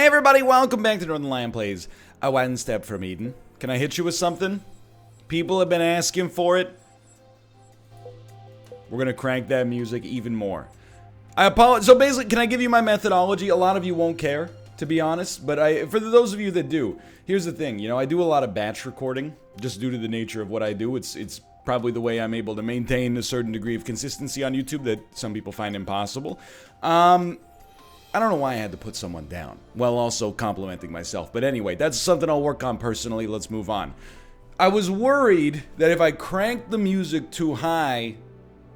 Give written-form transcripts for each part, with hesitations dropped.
Hey everybody, welcome back to Northernlion Plays a One Step from Eden. Can I hit you with something? People have been asking for it. We're gonna crank that music even more. I apologize. So basically, can I give you my methodology? A lot of you won't care, to be honest, but for those of you that do, here's the thing. You know, I do a lot of batch recording, just due to the nature of what I do. It's probably the way I'm able to maintain a certain degree of consistency on YouTube that some people find impossible. I don't know why I had to put someone down, while also complimenting myself. But anyway, that's something I'll work on personally. Let's move on. I was worried that if I cranked the music too high,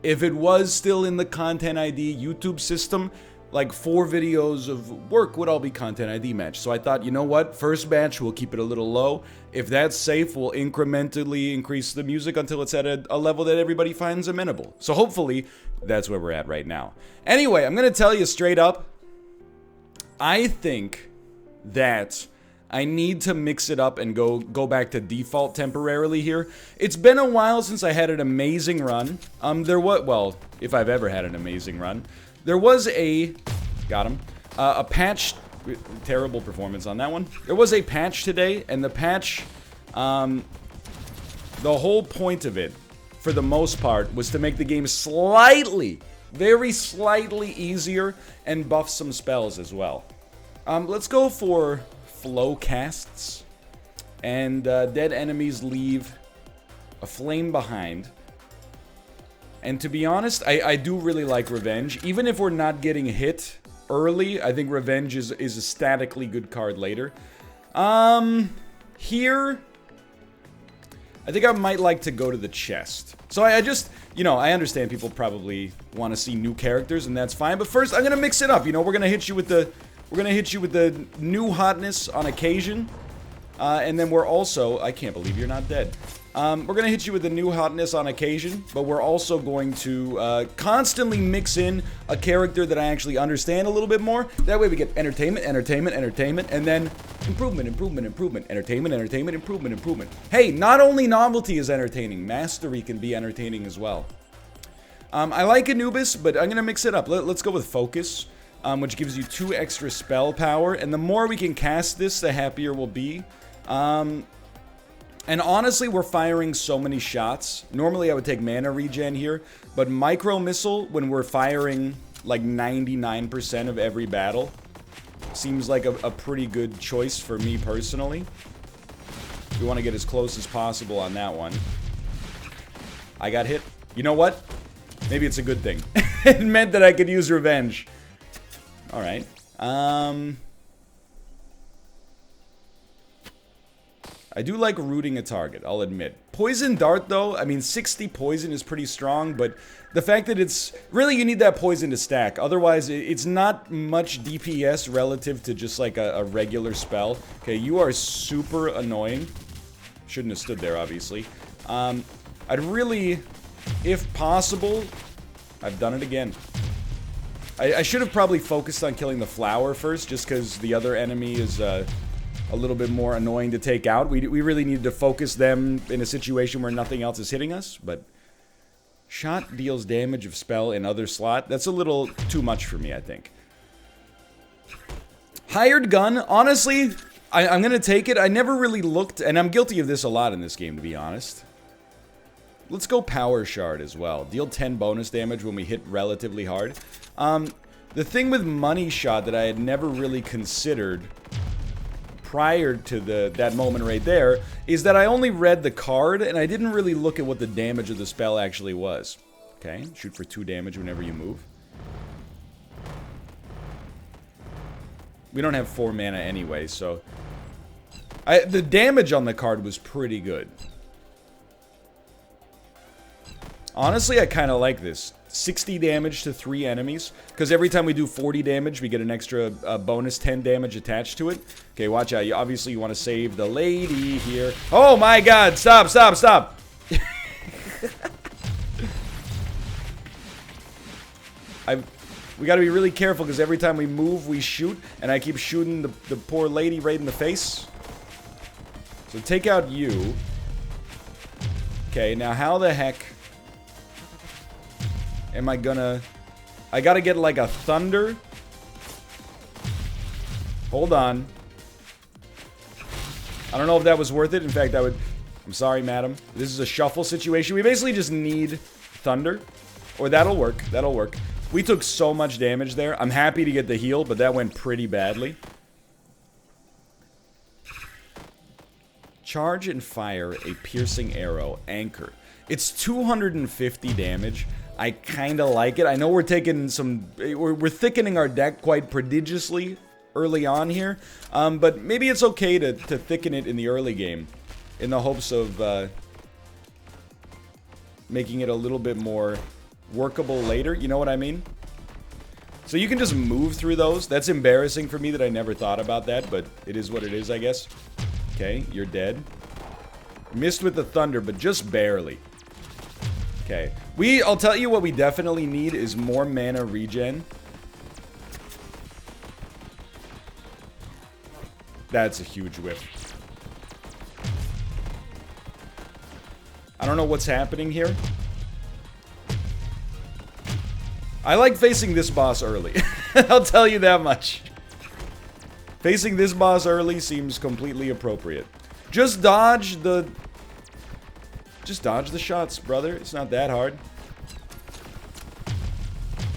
if it was still in the Content ID YouTube system, like 4 videos of work would all be Content ID matched. So I thought, you know what? First batch, we'll keep it a little low. If that's safe, we'll incrementally increase the music until it's at a level that everybody finds amenable. So hopefully, that's where we're at right now. Anyway, I'm going to tell you straight up, I think that I need to mix it up and go back to default temporarily here. It's been a while since I had an amazing run. Well, if I've ever had an amazing run. There was a patch, terrible performance on that one. There was a patch today, and the patch, the whole point of it, for the most part, was to make the game slightly, very slightly easier and buff some spells as well. Let's go for flow casts, and dead enemies leave a flame behind. And to be honest, I do really like Revenge. Even if we're not getting hit early, I think Revenge is a statically good card later. Here, I think I might like to go to the chest. So I just, you know, I understand people probably want to see new characters, and that's fine. But first, I'm gonna mix it up. You know, we're gonna hit you with the new hotness on occasion, and then we're also, I can't believe you're not dead. We're gonna hit you with the new hotness on occasion, but we're also going to constantly mix in a character that I actually understand a little bit more. That way we get entertainment, entertainment, entertainment, and then improvement, improvement, improvement, entertainment, entertainment, improvement, improvement. Hey, not only novelty is entertaining, mastery can be entertaining as well. I like Anubis, but I'm gonna mix it up. Let's go with Focus, which gives you 2 extra spell power, and the more we can cast this, the happier we'll be. And honestly, we're firing so many shots. Normally, I would take mana regen here, but Micro Missile, when we're firing like 99% of every battle, seems like a pretty good choice for me personally. We want to get as close as possible on that one. I got hit. You know what? Maybe it's a good thing. It meant that I could use Revenge. Alright. I do like rooting a target, I'll admit. Poison Dart, though, I mean, 60 poison is pretty strong, but the fact that it's... Really, you need that poison to stack. Otherwise, it's not much DPS relative to just, like, a regular spell. Okay, you are super annoying. Shouldn't have stood there, obviously. I'd really, if possible... I've done it again. I should have probably focused on killing the flower first, just because the other enemy is... a little bit more annoying to take out. We really needed to focus them in a situation where nothing else is hitting us, but shot deals damage of spell in other slot. That's a little too much for me, I think. Hired gun, honestly, I'm gonna take it. I never really looked, and I'm guilty of this a lot in this game, to be honest. Let's go Power Shard as well. Deal 10 bonus damage when we hit relatively hard. The thing with Money Shot that I had never really considered prior to that moment right there, is that I only read the card, and I didn't really look at what the damage of the spell actually was. Okay, shoot for 2 damage whenever you move. We don't have 4 mana anyway, so... the damage on the card was pretty good. Honestly, I kind of like this. 60 damage to 3 enemies, because every time we do 40 damage, we get an extra bonus 10 damage attached to it. Okay, watch out. Obviously, you want to save the lady here. Oh my god, stop, stop, stop! We gotta be really careful, because every time we move, we shoot, and I keep shooting the poor lady right in the face. So take out you. Okay, now how the heck... am I gonna... I gotta get like a thunder. Hold on. I don't know if that was worth it. In fact, I'm sorry, madam. This is a shuffle situation. We basically just need thunder. Or that'll work. That'll work. We took so much damage there. I'm happy to get the heal, but that went pretty badly. Charge and fire a piercing arrow. Anchor. It's 250 damage. I kind of like it. I know we're taking some... We're thickening our deck quite prodigiously early on here. But maybe it's okay to thicken it in the early game. In the hopes of making it a little bit more workable later. You know what I mean? So you can just move through those. That's embarrassing for me that I never thought about that. But it is what it is, I guess. Okay, you're dead. Missed with the thunder, but just barely. Okay. I'll tell you what we definitely need is more mana regen. That's a huge whiff. I don't know what's happening here. I like facing this boss early. I'll tell you that much. Facing this boss early seems completely appropriate. Just dodge the shots, brother. It's not that hard.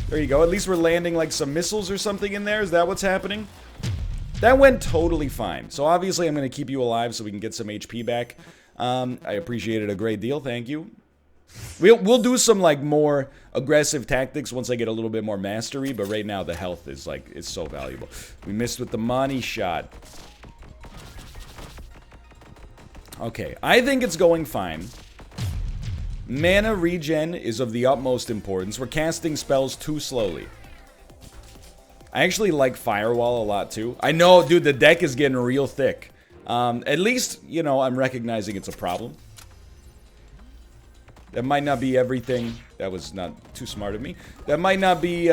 There you go. At least we're landing like some missiles or something in there. Is that what's happening? That went totally fine. So obviously I'm going to keep you alive so we can get some HP back. I appreciate it a great deal. Thank you. We'll do some like more aggressive tactics once I get a little bit more mastery, but right now the health is like, it's so valuable. We missed with the money shot. Okay, I think it's going fine. Mana regen is of the utmost importance. We're casting spells too slowly. I actually like Firewall a lot too. I know, dude, the deck is getting real thick. At least, you know, I'm recognizing it's a problem. That might not be everything. That was not too smart of me. That might not be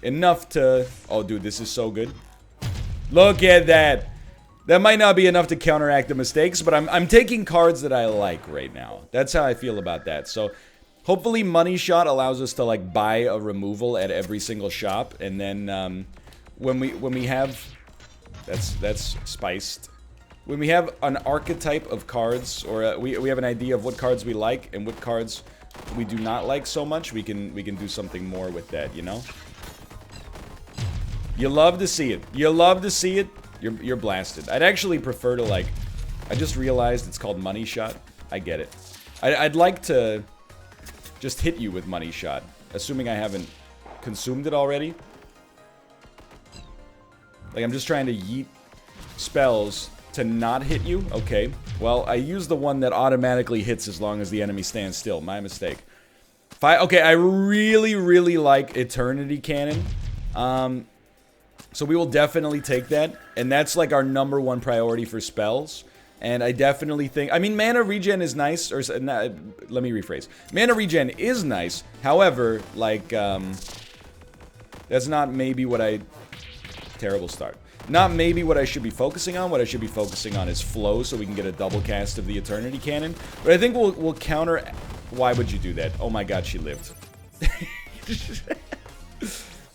enough to... Oh, dude, this is so good. Look at that. That might not be enough to counteract the mistakes, but I'm taking cards that I like right now. That's how I feel about that. So, hopefully Money Shot allows us to, like, buy a removal at every single shop. And then, when we have... That's spiced. When we have an archetype of cards, or we have an idea of what cards we like and what cards we do not like so much, we can do something more with that, you know? You love to see it. You love to see it. You're blasted. I'd actually prefer to, like... I just realized it's called Money Shot. I get it. I'd like to just hit you with Money Shot, assuming I haven't consumed it already. Like, I'm just trying to yeet spells to not hit you. Okay. Well, I use the one that automatically hits as long as the enemy stands still. My mistake. Okay, I really, really like Eternity Cannon. So we will definitely take that. And that's like our #1 priority for spells. And I definitely think... I mean, mana regen is nice. Or let me rephrase. Mana regen is nice. However, like... that's not maybe what I... Terrible start. Not maybe what I should be focusing on. What I should be focusing on is flow, so we can get a double cast of the Eternity Cannon. But I think we'll counter... Why would you do that? Oh my god, she lived.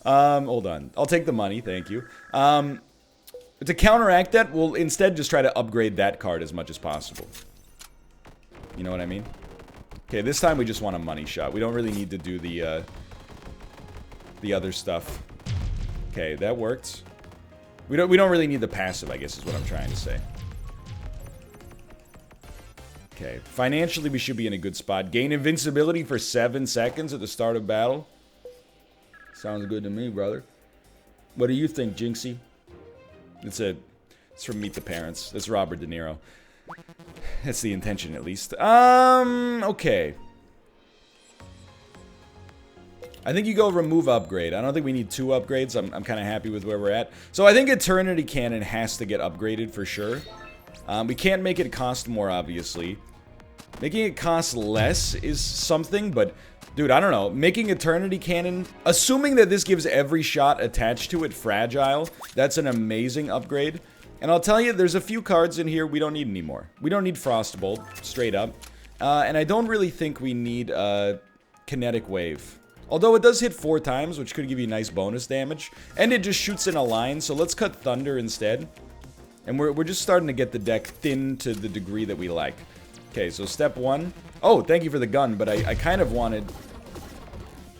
Hold on. I'll take the money, thank you. To counteract that, we'll instead just try to upgrade that card as much as possible. You know what I mean? Okay, this time we just want a Money Shot. We don't really need to do the other stuff. Okay, that worked. We don't really need the passive, I guess is what I'm trying to say. Okay, financially we should be in a good spot. Gain invincibility for 7 seconds at the start of battle. Sounds good to me, brother. What do you think, Jinxie? It's from Meet the Parents. That's Robert De Niro. That's the intention, at least. Okay. I think you go remove upgrade. I don't think we need 2 upgrades. I'm kind of happy with where we're at. So I think Eternity Cannon has to get upgraded for sure. We can't make it cost more, obviously. Making it cost less is something, but... Dude, I don't know. Making Eternity Cannon... Assuming that this gives every shot attached to it fragile, that's an amazing upgrade. And I'll tell you, there's a few cards in here we don't need anymore. We don't need Frostbolt, straight up. And I don't really think we need Kinetic Wave. Although it does hit 4 times, which could give you nice bonus damage. And it just shoots in a line, so let's cut Thunder instead. And we're just starting to get the deck thin to the degree that we like. Okay, so step 1. Oh, thank you for the gun, but I kind of wanted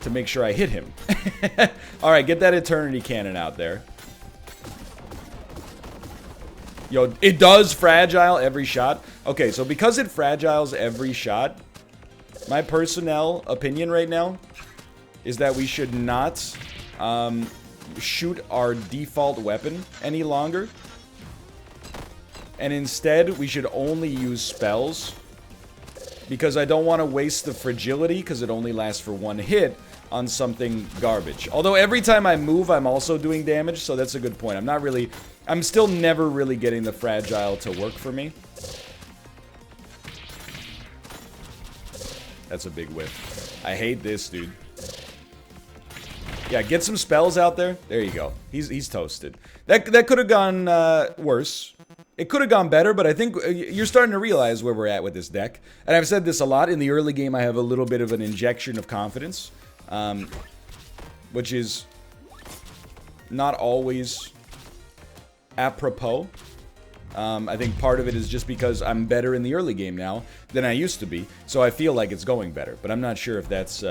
to make sure I hit him. Alright, get that Eternity Cannon out there. Yo, it does fragile every shot. Okay, so because it fragiles every shot, my personnel opinion right now is that we should not shoot our default weapon any longer. And instead, we should only use spells. Because I don't want to waste the fragility, because it only lasts for 1 hit, on something garbage. Although every time I move, I'm also doing damage, so that's a good point. I'm still never really getting the fragile to work for me. That's a big whiff. I hate this, dude. Yeah, get some spells out there. There you go. He's toasted. That could have gone worse. It could have gone better, but I think you're starting to realize where we're at with this deck. And I've said this a lot. In the early game, I have a little bit of an injection of confidence. Which is not always apropos. I think part of it is just because I'm better in the early game now than I used to be. So I feel like it's going better. But I'm not sure if that's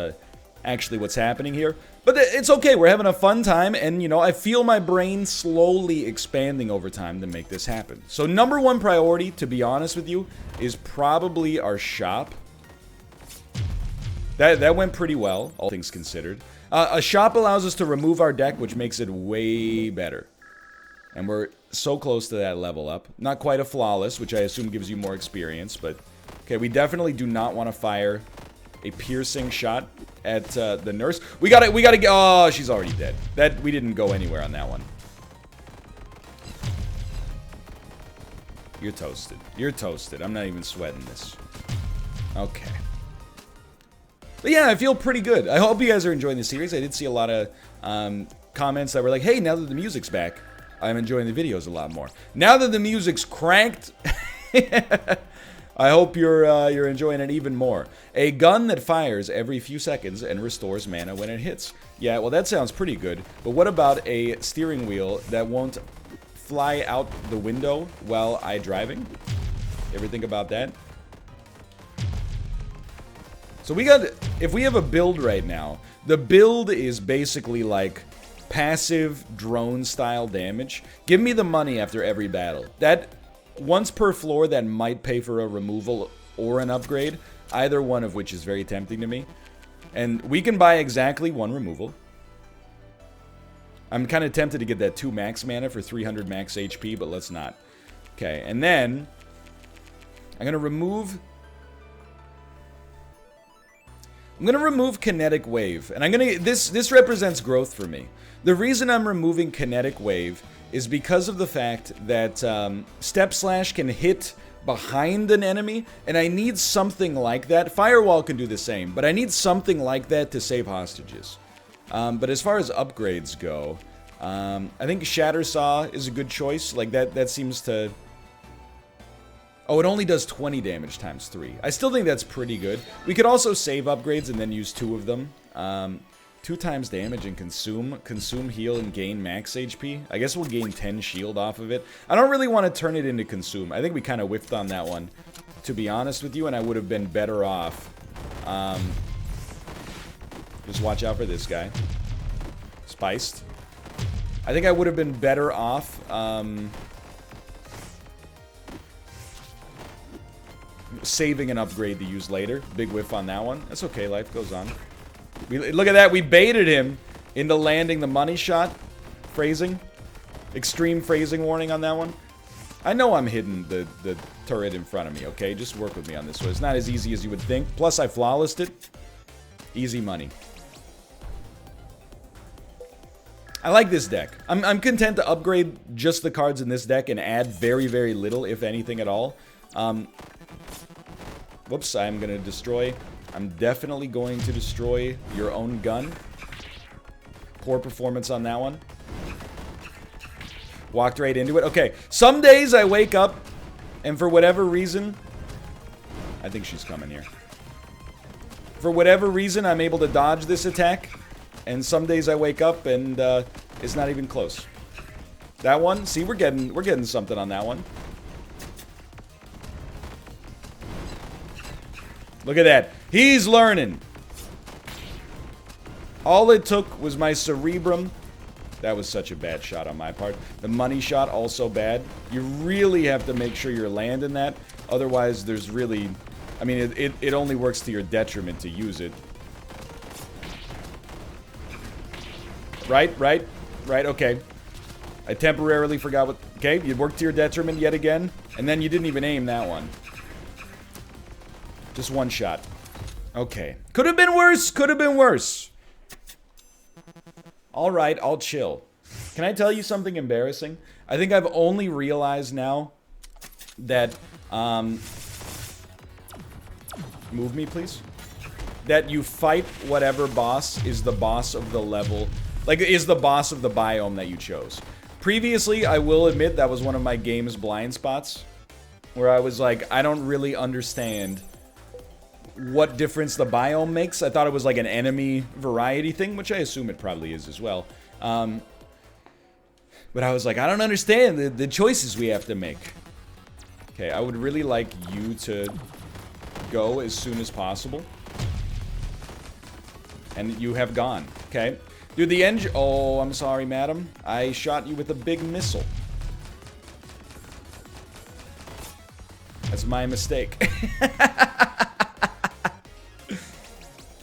actually what's happening here. But it's okay. We're having a fun time. And, you know, I feel my brain slowly expanding over time to make this happen. So number 1 priority, to be honest with you, is probably our shop. That went pretty well, all things considered. A shop allows us to remove our deck, which makes it way better. And we're so close to that level up. Not quite a flawless, which I assume gives you more experience, but... Okay, we definitely do not want to fire a piercing shot at the nurse. We gotta get... Oh, she's already dead. We didn't go anywhere on that one. You're toasted. You're toasted. I'm not even sweating this. Okay. But yeah, I feel pretty good. I hope you guys are enjoying the series. I did see a lot of comments that were like, hey, now that the music's back, I'm enjoying the videos a lot more. Now that the music's cranked, I hope you're enjoying it even more. A gun that fires every few seconds and restores mana when it hits. Yeah, well, that sounds pretty good. But what about a steering wheel that won't fly out the window while I'm driving? Ever think about that? So if we have a build right now, the build is basically like passive drone style damage. Give me the money after every battle. That, once per floor, that might pay for a removal or an upgrade, either one of which is very tempting to me. And we can buy exactly 1 removal. I'm kind of tempted to get that 2 max mana for 300 max HP, but let's not. Okay, and then I'm going to remove... Kinetic Wave, and this represents growth for me. The reason I'm removing Kinetic Wave is because of the fact that Step Slash can hit behind an enemy, and I need something like that. Firewall can do the same, but I need something like that to save hostages. But as far as upgrades go, I think Shatter Saw is a good choice. Like, that seems to... Oh, it only does 20 damage times 3. I still think that's pretty good. We could also save upgrades and then use 2 of them. 2 times damage and consume. Consume, heal, and gain max HP. I guess we'll gain 10 shield off of it. I don't really want to turn it into consume. I think we kind of whiffed on that one, to be honest with you, and I would have been better off. Just watch out for this guy. Spiced. I think I would have been better off, saving an upgrade to use later. Big whiff on that one. That's okay, life goes on. Look at that, we baited him into landing the money shot. Phrasing. Extreme phrasing warning on that one. I know I'm hitting the turret in front of me, okay? Just work with me on this one. It's not as easy as you would think. Plus, I flawlessed it. Easy money. I like this deck. I'm content to upgrade just the cards in this deck and add very, very little, if anything at all. Whoops, I'm going to destroy. I'm definitely going to destroy your own gun. Poor performance on that one. Walked right into it. Okay, some days I wake up, and for whatever reason... I think she's coming here. For whatever reason, I'm able to dodge this attack. And some days I wake up and it's not even close. That one, see, we're getting something on that one. Look at that. He's learning. All it took was my cerebrum. That was such a bad shot on my part. The money shot, also bad. You really have to make sure you're landing that. Otherwise, there's really... I mean, it only works to your detriment to use it. Right, okay. I temporarily forgot what... Okay, you worked to your detriment yet again. And then you didn't even aim that one. Just one shot. Okay. Could have been worse. Could have been worse. Alright, I'll chill. Can I tell you something embarrassing? I think I've only realized now that, move me, please? That you fight whatever boss is the boss of the level, like, is the boss of the biome that you chose. Previously, I will admit that was one of my game's blind spots, where I was like, I don't really understand what difference the biome makes. I thought it was like an enemy variety thing, which I assume it probably is as well. But I was like, I don't understand the choices we have to make. Okay, I would really like you to go as soon as possible. And you have gone, okay? Dude, the engine... Oh, I'm sorry, madam. I shot you with a big missile. That's my mistake.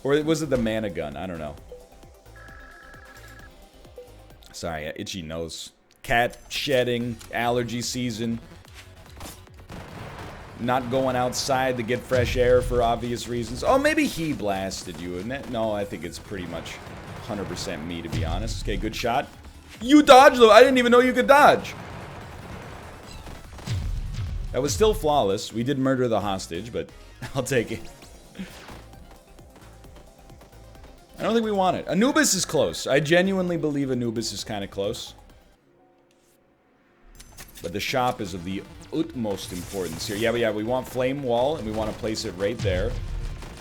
Or was it the mana gun? I don't know. Sorry, itchy nose. Cat shedding, allergy season. Not going outside to get fresh air for obvious reasons. Oh, maybe he blasted you, isn't it? No, I think it's pretty much 100% me, to be honest. Okay, good shot. You dodged, though. I didn't even know you could dodge. That was still flawless. We did murder the hostage, but I'll take it. I don't think we want it. Anubis is close. I genuinely believe Anubis is kind of close. But the shop is of the utmost importance here. Yeah, we want Flame Wall, and we want to place it right there.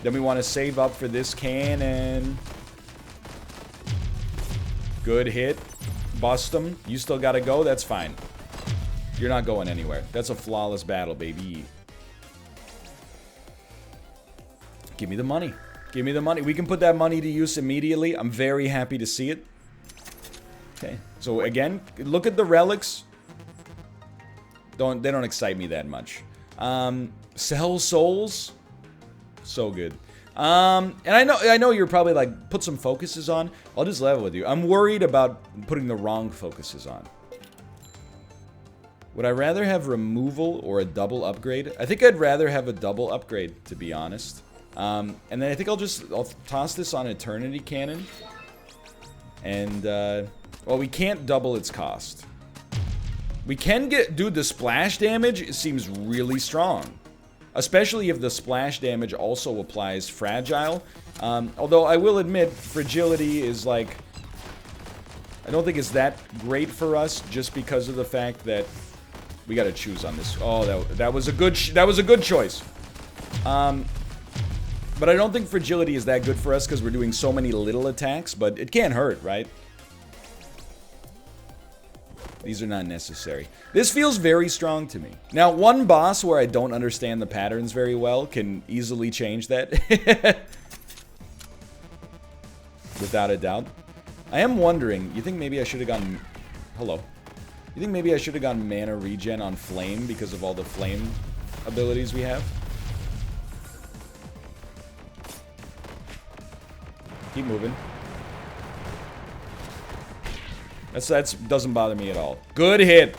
Then we want to save up for this cannon. Good hit. Bust him. You still got to go? That's fine. You're not going anywhere. That's a flawless battle, baby. Give me the money. Give me the money. We can put that money to use immediately. I'm very happy to see it. Okay. So again, look at the relics. They don't excite me that much. Sell souls. So good. And I know you're probably like, put some focuses on. I'll just level with you. I'm worried about putting the wrong focuses on. Would I rather have removal or a double upgrade? I think I'd rather have a double upgrade, to be honest. And then I think I'll toss this on Eternity Cannon. And, well, we can't double its cost. We can get... Dude, the splash damage seems really strong. Especially if the splash damage also applies fragile. Although I will admit, fragility is like... I don't think it's that great for us, just because of the fact that we gotta choose on this. Oh, that was a good choice. But I don't think fragility is that good for us because we're doing so many little attacks, but it can't hurt, right? These are not necessary. This feels very strong to me. Now, one boss where I don't understand the patterns very well can easily change that. Without a doubt. I am wondering, you think maybe I should have gone... Hello. You think maybe I should have gone mana regen on flame because of all the flame abilities we have? Keep moving. That's doesn't bother me at all. Good hit.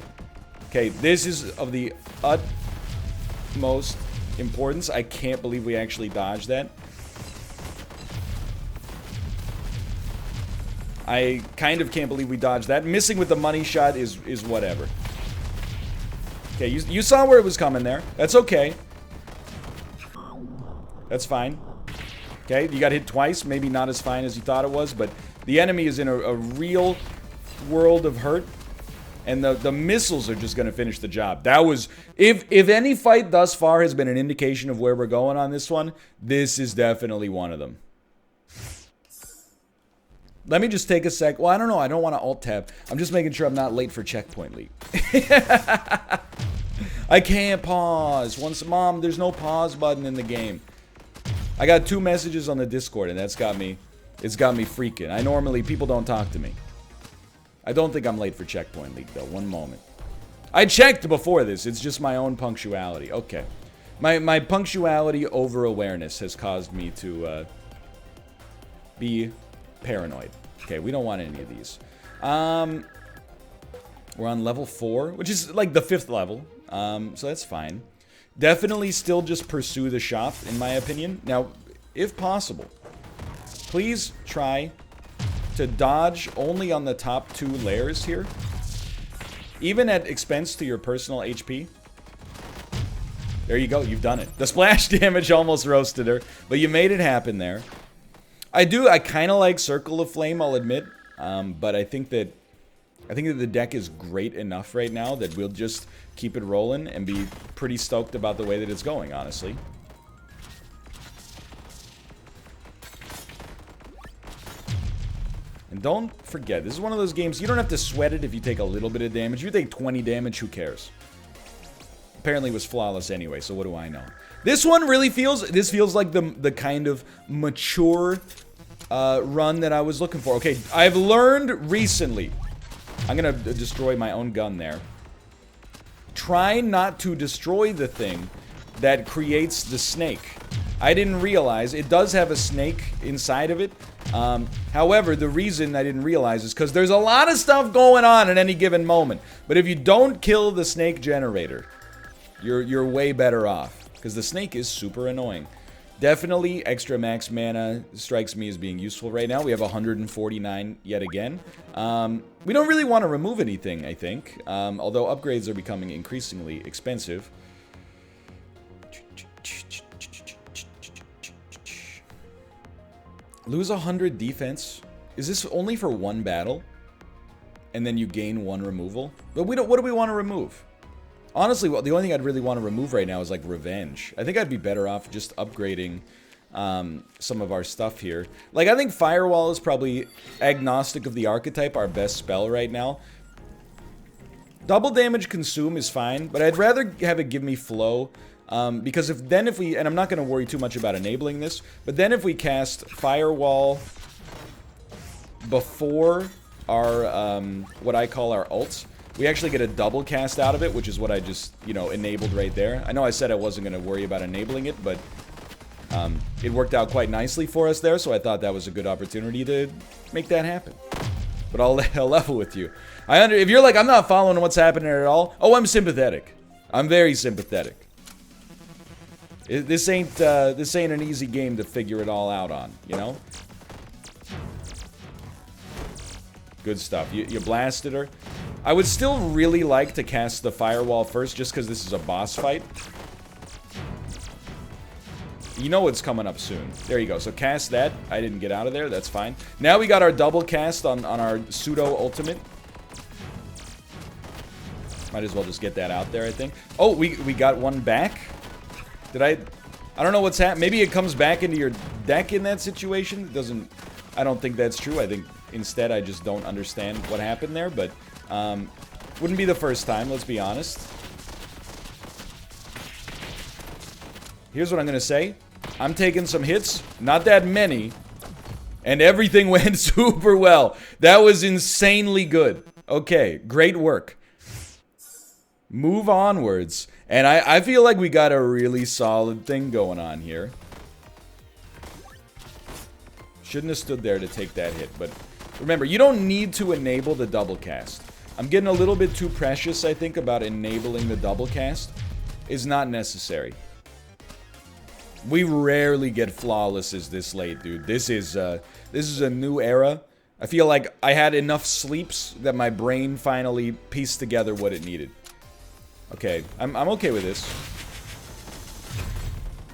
Okay, this is of the utmost importance. I can't believe we actually dodged that. I kind of can't believe we dodged that. Missing with the money shot is whatever. Okay, you saw where it was coming there. That's okay. That's fine. Okay, you got hit twice. Maybe not as fine as you thought it was, but the enemy is in a real world of hurt. And the missiles are just going to finish the job. That was... If any fight thus far has been an indication of where we're going on this one, this is definitely one of them. Let me just take a sec. Well, I don't know. I don't want to alt-tab. I'm just making sure I'm not late for checkpoint leap. I can't pause. Mom, there's no pause button in the game. I got 2 messages on the Discord, and that's got me... It's got me freaking. People don't talk to me. I don't think I'm late for checkpoint leap, though. One moment. I checked before this. It's just my own punctuality. Okay. My punctuality over awareness has caused me to be paranoid. Okay, we don't want any of these. We're on level 4, which is like the 5th level. So that's fine. Definitely still just pursue the shop, in my opinion. Now, if possible, please try to dodge only on the top 2 layers here. Even at expense to your personal HP. There you go, you've done it. The splash damage almost roasted her, but you made it happen there. I kind of like Circle of Flame, I'll admit. But I think that the deck is great enough right now that we'll just keep it rolling and be pretty stoked about the way that it's going, honestly. And don't forget, this is one of those games, you don't have to sweat it if you take a little bit of damage. If you take 20 damage, who cares? Apparently it was flawless anyway, so what do I know? This one really feels like the kind of mature run that I was looking for. Okay, I've learned recently. I'm gonna destroy my own gun there. Try not to destroy the thing that creates the snake. I didn't realize it does have a snake inside of it. However, the reason I didn't realize is because there's a lot of stuff going on at any given moment. But if you don't kill the snake generator, you're way better off, because the snake is super annoying. Definitely extra max mana strikes me as being useful right now. We have 149 yet again. We don't really want to remove anything, I think, although upgrades are becoming increasingly expensive. Lose 100 defense. Is this only for 1 battle? And then you gain 1 removal? But what do we want to remove? Honestly, the only thing I'd really want to remove right now is like revenge. I think I'd be better off just upgrading some of our stuff here. Like, I think Firewall is probably, agnostic of the archetype, our best spell right now. Double damage consume is fine, but I'd rather have it give me flow. Because if we, and I'm not going to worry too much about enabling this, but then if we cast Firewall before our, what I call our ults, we actually get a double cast out of it, which is what I just, enabled right there. I know I said I wasn't going to worry about enabling it, but it worked out quite nicely for us there, so I thought that was a good opportunity to make that happen. But I'll level with you. If you're like, I'm not following what's happening at all, oh, I'm sympathetic. I'm very sympathetic. This ain't an easy game to figure it all out on, you know? Good stuff. You blasted her. I would still really like to cast the Firewall first, just because this is a boss fight. You know it's coming up soon. There you go. So cast that. I didn't get out of there. That's fine. Now we got our double cast on our pseudo ultimate. Might as well just get that out there, I think. Oh, we got one back. I don't know what's happening. Maybe it comes back into your deck in that situation. I don't think that's true. I think instead I just don't understand what happened there, but wouldn't be the first time, let's be honest. Here's what I'm gonna say. I'm taking some hits, not that many, and everything went super well. That was insanely good. Okay, great work. Move onwards. And I feel like we got a really solid thing going on here. Shouldn't have stood there to take that hit, but remember, you don't need to enable the double cast. I'm getting a little bit too precious, I think, about enabling the double cast. It's not necessary. We rarely get flawlesses this late, dude. This is a new era. I feel like I had enough sleeps that my brain finally pieced together what it needed. Okay, I'm okay with this.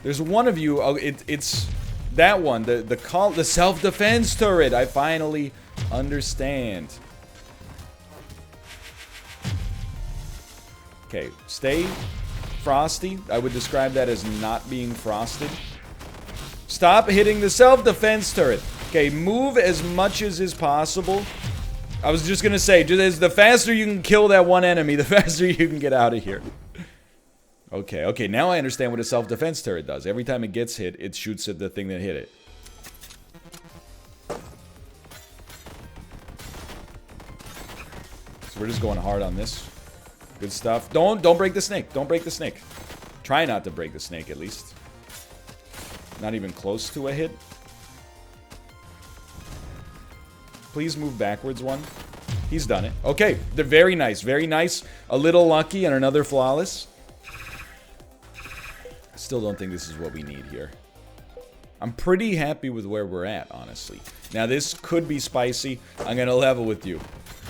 There's one of you. Oh, it's that one. The self-defense turret. I finally understand. Okay, stay frosty. I would describe that as not being frosted. Stop hitting the self-defense turret. Okay, move as much as is possible. I was just gonna say, the faster you can kill that one enemy, the faster you can get out of here. Okay, okay, now I understand what a self-defense turret does. Every time it gets hit, it shoots at the thing that hit it. So we're just going hard on this. Good stuff. Don't break the snake. Don't break the snake. Try not to break the snake, at least. Not even close to a hit. Please move backwards one. He's done it. Okay, they're very nice. Very nice. A little lucky and another flawless. I still don't think this is what we need here. I'm pretty happy with where we're at, honestly. Now, this could be spicy. I'm going to level with you.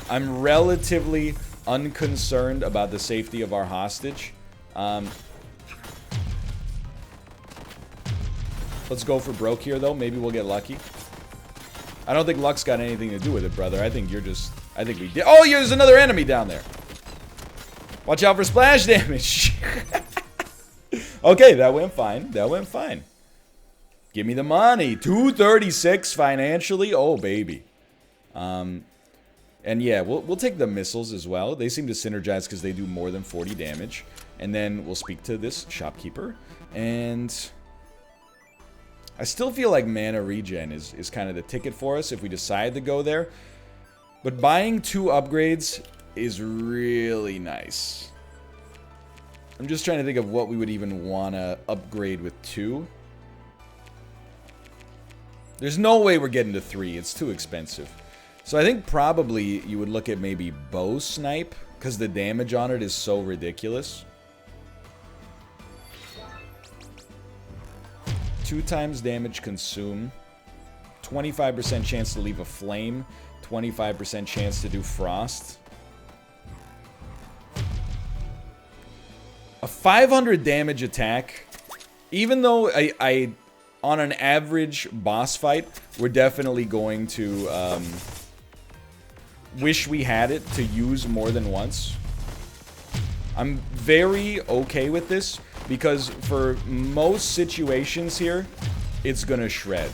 I'm relatively unconcerned about the safety of our hostage. Let's go for broke here, though. Maybe we'll get lucky. I don't think luck's got anything to do with it, brother. I think you're just... I think we did... Oh, there's another enemy down there. Watch out for splash damage. Okay, that went fine. That went fine. Give me the money. 236 financially. Oh, baby. And yeah, we'll take the missiles as well. They seem to synergize because they do more than 40 damage. And then we'll speak to this shopkeeper. And... I still feel like mana regen is kind of the ticket for us if we decide to go there. But buying 2 upgrades is really nice. I'm just trying to think of what we would even want to upgrade with 2. There's no way we're getting to 3. It's too expensive. So I think probably you would look at maybe bow snipe, because the damage on it is so ridiculous. 2 times damage consume, 25% chance to leave a flame, 25% chance to do frost. A 500 damage attack, even though I on an average boss fight, we're definitely going to wish we had it to use more than once. I'm very okay with this. Because for most situations here, it's gonna shred.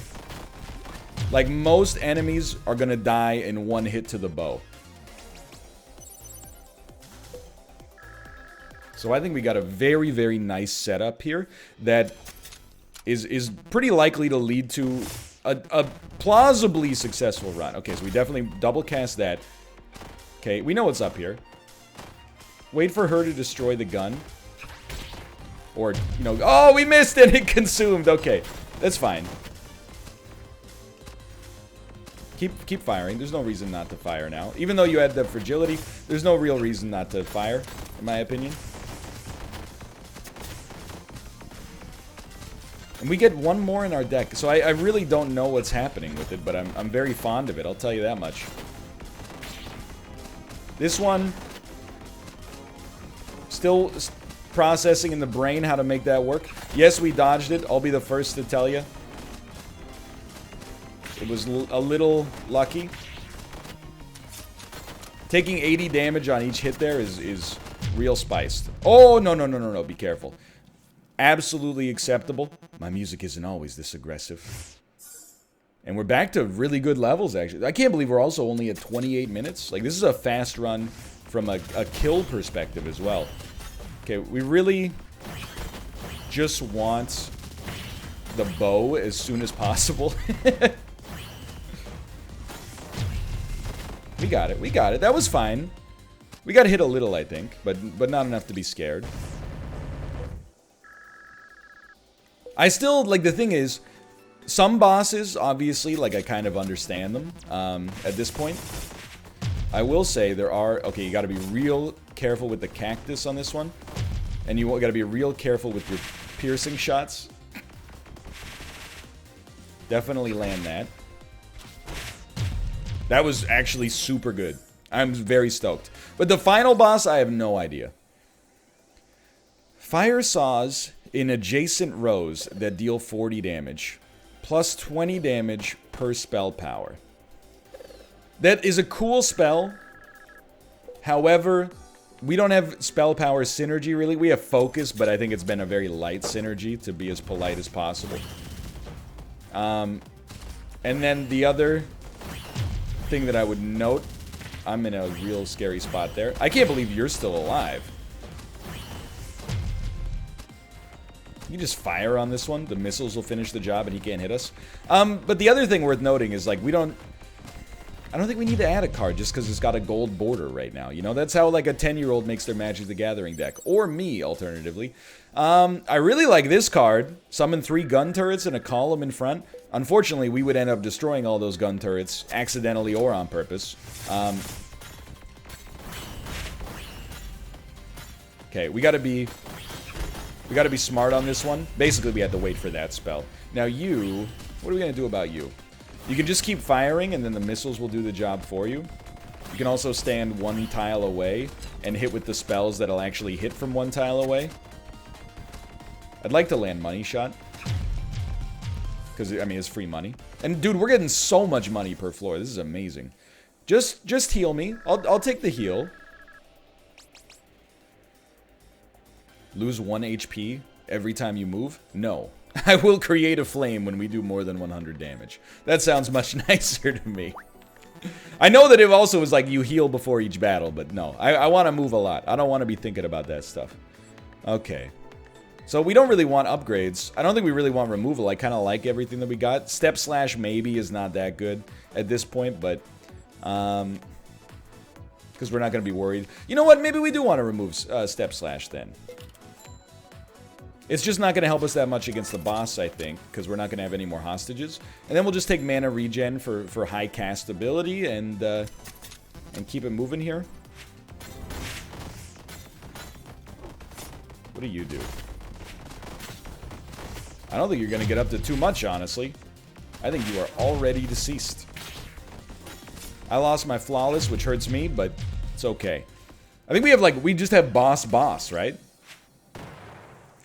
Like, most enemies are gonna die in 1 hit to the bow. So I think we got a very, very nice setup here that is pretty likely to lead to a plausibly successful run. Okay, so we definitely double cast that. Okay, we know what's up here. Wait for her to destroy the gun. Or, you know, oh, we missed it! It consumed! Okay, that's fine. Keep firing. There's no reason not to fire now. Even though you had the fragility, there's no real reason not to fire, in my opinion. And we get 1 more in our deck. So I really don't know what's happening with it, but I'm very fond of it. I'll tell you that much. This one... Still... processing in the brain how to make that work. Yes, we dodged it. I'll be the first to tell you. It was a little lucky. Taking 80 damage on each hit there is real spiced. Oh, no, no, no, no, no. Be careful. Absolutely acceptable. My music isn't always this aggressive. And we're back to really good levels, actually. I can't believe we're also only at 28 minutes. Like, this is a fast run from a kill perspective as well. Okay, we really just want the bow as soon as possible. We got it. We got it. That was fine. We got hit a little, I think, but not enough to be scared. I still, like, the thing is, some bosses, obviously, like, I kind of understand them at this point. I will say there are... Okay, you got to be real careful with the cactus on this one. And you got to be real careful with your piercing shots. Definitely land that. That was actually super good. I'm very stoked. But the final boss, I have no idea. Fire saws in adjacent rows that deal 40 damage. Plus 20 damage per spell power. That is a cool spell. However, We don't have spell power synergy, really. We have focus, but I think it's been a very light synergy to be as polite as possible. And then the other thing that I would note, I'm in a real scary spot there. I can't believe you're still alive. You just fire on this one. The missiles will finish the job and he can't hit us. But the other thing worth noting is, like, I don't think we need to add a card just because it's got a gold border right now. You know, that's how, like, a 10-year-old makes their Magic the Gathering deck. Or me, alternatively. I really like this card. Summon 3 gun turrets and a column in front. Unfortunately, we would end up destroying all those gun turrets, accidentally or on purpose. Okay, we gotta be smart on this one. Basically, we had to wait for that spell. Now you, what are we gonna do about you? You can just keep firing, and then the missiles will do the job for you. You can also stand 1 tile away and hit with the spells that'll actually hit from 1 tile away. I'd like to land money shot. Because, I mean, it's free money. And, dude, we're getting so much money per floor. This is amazing. Just heal me. I'll take the heal. Lose 1 HP every time you move? No. I will create a flame when we do more than 100 damage. That sounds much nicer to me. I know that it also is like you heal before each battle, but no. I want to move a lot. I don't want to be thinking about that stuff. Okay. So we don't really want upgrades. I don't think we really want removal. I kind of like everything that we got. Step slash maybe is not that good at this point, but... because we're not going to be worried. You know what? Maybe we do want to remove step slash then. It's just not going to help us that much against the boss, I think, because we're not going to have any more hostages. And then we'll just take mana regen for high cast ability and keep it moving here. What do you do? I don't think you're going to get up to too much, honestly. I think you are already deceased. I lost my flawless, which hurts me, but it's okay. I think we have, like, we just have boss, right?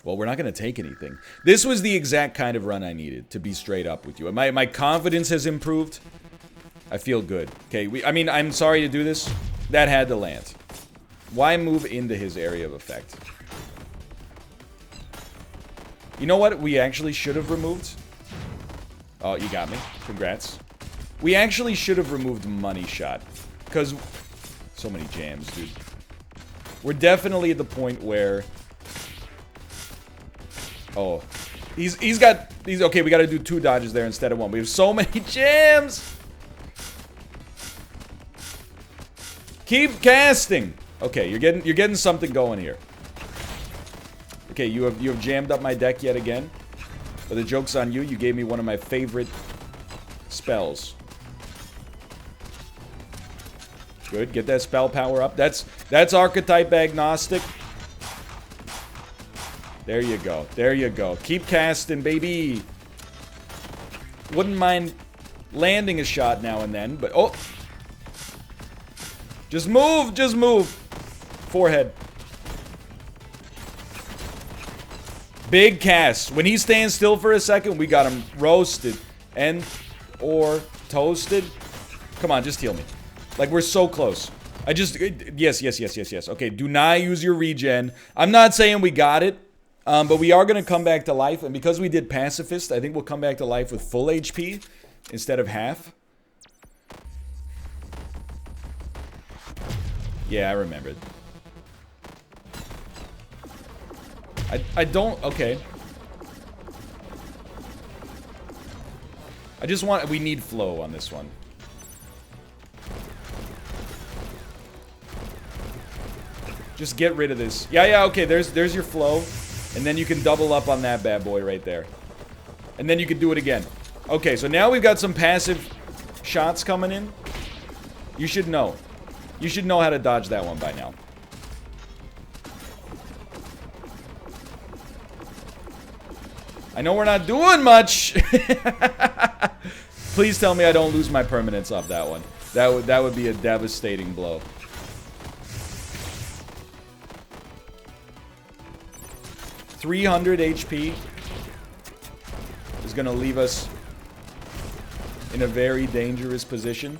Well, we're not going to take anything. This was the exact kind of run I needed, to be straight up with you. My confidence has improved. I feel good. Okay, I mean, I'm sorry to do this. That had to land. Why move into his area of effect? You know what we actually should have removed? Oh, you got me. Congrats. We actually should have removed Money Shot. Because... so many jams, dude. We're definitely at the point where... oh. He's okay, we gotta do 2 dodges there instead of 1. We have so many jams! Keep casting! Okay, you're getting something going here. Okay, you have jammed up my deck yet again. But the joke's on you. You gave me one of my favorite spells. Good, get that spell power up. That's archetype agnostic. There you go. There you go. Keep casting, baby. Wouldn't mind landing a shot now and then, but oh. Just move, just move. Forehead. Big cast. When he stands still for a second, we got him roasted and or toasted. Come on, just heal me. Like, we're so close. Yes. Okay, do not use your regen. I'm not saying we got it, but we are going to come back to life. And because we did Pacifist, I think we'll come back to life with full HP instead of half. Yeah, I remembered. I don't... okay. I just want... we need flow on this one. Just get rid of this. Yeah, okay, there's your flow. And then you can double up on that bad boy right there. And then you can do it again. Okay, so now we've got some passive shots coming in. You should know. You should know how to dodge that one by now. I know we're not doing much. Please tell me I don't lose my permanence off that one. That would be a devastating blow. $300 HP is going to leave us in a very dangerous position.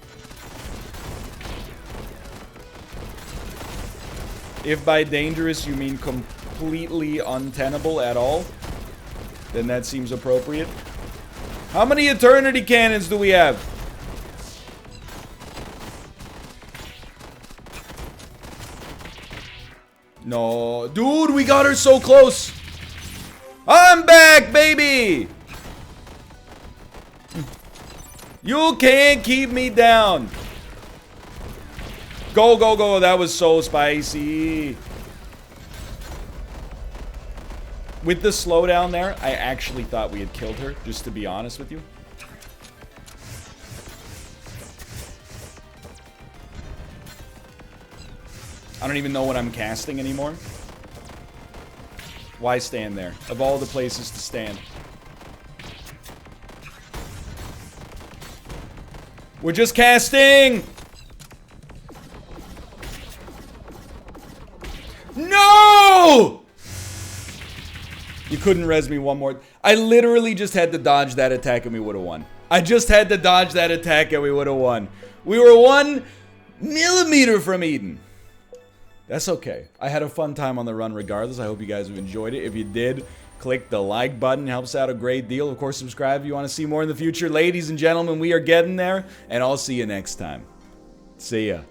If by dangerous you mean completely untenable at all, then that seems appropriate. How many eternity cannons do we have? No. Dude, we got her so close. I'm back, baby. You can't keep me down. Go, go, go. That was so spicy. With the slowdown there, I actually thought we had killed her, just to be honest with you. I don't even know what I'm casting anymore. Why stand there? Of all the places to stand. We're just casting! No! You couldn't res me one more. I literally just had to dodge that attack and we would have won. I just had to dodge that attack and we would have won. We were 1 millimeter from Eden. That's okay. I had a fun time on the run regardless. I hope you guys have enjoyed it. If you did, click the like button. It helps out a great deal. Of course, subscribe if you want to see more in the future. Ladies and gentlemen, we are getting there. And I'll see you next time. See ya.